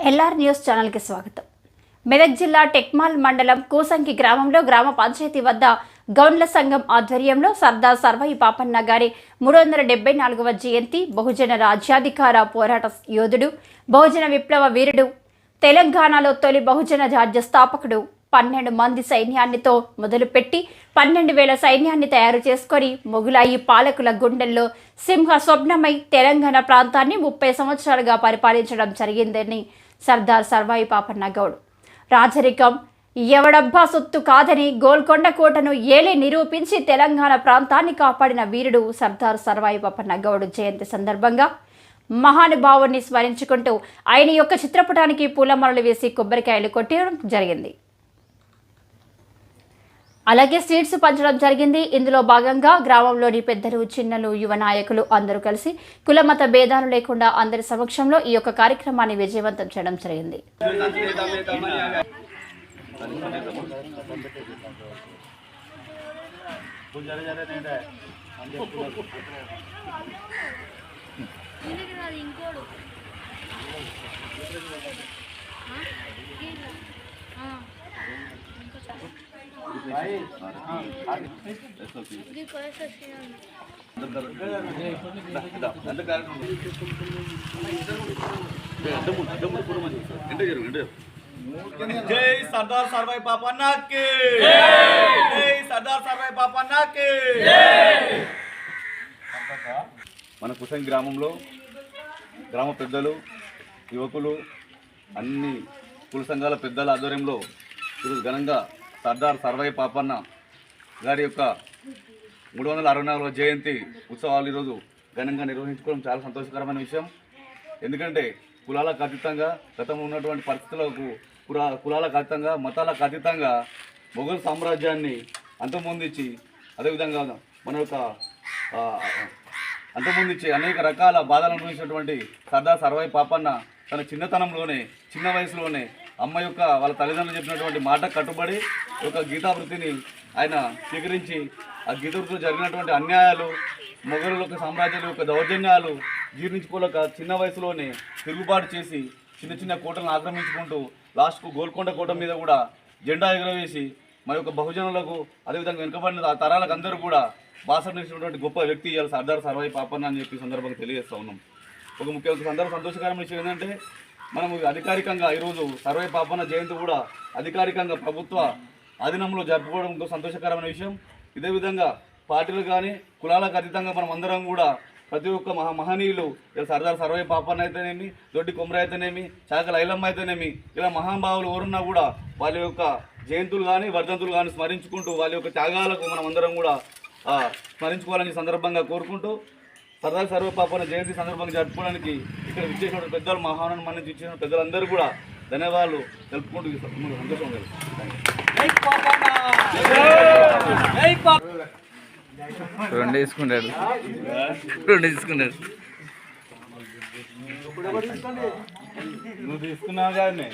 LR news ఛానల్కి స్వాగతం. మెదక్ జిల్లా టెక్మాల్ మండలం కూసంకి గ్రామంలో గ్రామ పంచాయతీ వద్ద గౌండ్ల సంఘం ఆధ్వర్యంలో సర్దార్ సర్వాయి పాపన్న గారి 374వ జయంతి, బహుజన రాజ్యాధికార పోరాట యోధుడు, బహుజన విప్లవ వీరుడు, తెలంగాణలో తొలి బహుజన రాజ్య స్థాపకుడు, 12 మంది సైన్యాన్నితో మొదలుపెట్టి 12,000 సైన్యాన్ని తయారు చేసుకొని మొగులాయి పాలకుల గుండెల్లో సింహ స్వప్నమై తెలంగాణ ప్రాంతాన్ని 30 సంవత్సరాలుగా పరిపాలించడం జరిగిందని సర్దార్ సర్వాయి పాపన్న గౌడ్ రాజరికం ఎవడబ్బా సొత్తు కాదని గోల్కొండ కోటను ఏలి నిరూపించి తెలంగాణ ప్రాంతాన్ని కాపాడిన వీరుడు సర్దార్ సర్వాయి పాపన్న గౌడ్ జయంతి సందర్భంగా మహానుభావుని స్మరించుకుంటూ ఆయన యొక్క చిత్రపటానికి పూలమాలలు వేసి కొబ్బరికాయలు కొట్టడం జరిగింది. అలాగే స్వీట్స్ పంచడం జరిగింది. ఇందులో భాగంగా గ్రామంలోని పెద్దలు, చిన్నలు, యువ నాయకులు అందరూ కలిసి కులమత భేదాలు లేకుండా అందరి సమక్షంలో ఈ యొక్క కార్యక్రమాన్ని విజయవంతం చేయడం జరిగింది. జై సర్దార్ సర్వాయి పాపన్న కి జై సర్దార్ సర్వాయి పాపన్న కి మన కుసంగి గ్రామంలో గ్రామ పెద్దలు, యువకులు, అన్ని కుల సంఘాల పెద్దల ఆధ్వర్యంలో ఈరోజు ఘనంగా సర్దార్ సర్వాయి పాపన్న గారి యొక్క 364వ జయంతి ఉత్సవాలు ఈరోజు ఘనంగా నిర్వహించుకోవడం చాలా సంతోషకరమైన విషయం. ఎందుకంటే కులాలకు అతీతంగా గతంలో ఉన్నటువంటి పరిస్థితులకు కులాలకు అతీతంగా, మతాలకు అతీతంగా మొఘల్ సామ్రాజ్యాన్ని అంతమొందించి, అదేవిధంగా మన యొక్క అంతమొందించి అనేక రకాల బాధలు అనుభవించినటువంటి సర్దార్ సర్వాయి పాపన్న తన చిన్నతనంలోనే, చిన్న వయసులోనే అమ్మ యొక్క వాళ్ళ తల్లిదండ్రులు చెప్పినటువంటి మాట కట్టుబడి ఒక గీతావృత్తిని ఆయన స్వీకరించి ఆ గీతావృత్తిలో జరిగినటువంటి అన్యాయాలు, మొఘలుల యొక్క సామ్రాజ్యాల యొక్క దౌర్జన్యాలు జీర్ణించుకోలేక చిన్న వయసులోనే తిరుగుబాటు చేసి చిన్న చిన్న కోటలను ఆక్రమించుకుంటూ లాస్ట్కు గోల్కొండ కోట మీద కూడా జెండా ఎగురవేసి మరి యొక్క బహుజనులకు, అదేవిధంగా వెనుకబడిన తరాలకు అందరూ కూడా బాసట నిలిచినటువంటి గొప్ప వ్యక్తి ఇవాళ సర్దార్ సర్వాయి పాపన్న అని చెప్పి సందర్భంగా తెలియజేస్తూ ఉన్నాం. ఒక సంతోషకరమైన విషయం ఏంటంటే మనము అధికారికంగా ఈరోజు సర్వాయి పాపన్న జయంతి కూడా అధికారికంగా ప్రభుత్వ ఆధీనంలో జరుపుకోవడం ఇంకో సంతోషకరమైన విషయం. ఇదే విధంగా పార్టీలు కానీ కులాలకు అతీతంగా మనం అందరం కూడా ప్రతి ఒక్క మహనీయులు సర్దార్ సర్వాయి పాపన్న అయితేనేమి, దొడ్డి కొమర అయితేనేమి, చాకల ఐలమ్మ అయితేనేమి, ఇలా మహానుభావులు ఎవరున్నా కూడా వాళ్ళ యొక్క జయంతులు కానీ వర్ధంతులు కానీ స్మరించుకుంటూ వాళ్ళ యొక్క త్యాగాలకు మనం అందరం కూడా స్మరించుకోవాలని సందర్భంగా కోరుకుంటూ సర్దార్ సర్వాయి పాపన్న జయంతి సందర్భంగా జరుపుకోవడానికి ఇక్కడ విచ్చేసిన పెద్దలు, మహానం మన్నించి ఇచ్చిన పెద్దలందరూ కూడా ధన్యవాదాలు తెలుపుకుంటూ సంతోషం కలిగి రెండు తీసుకున్నాడు నువ్వు తీసుకున్నావు కానీ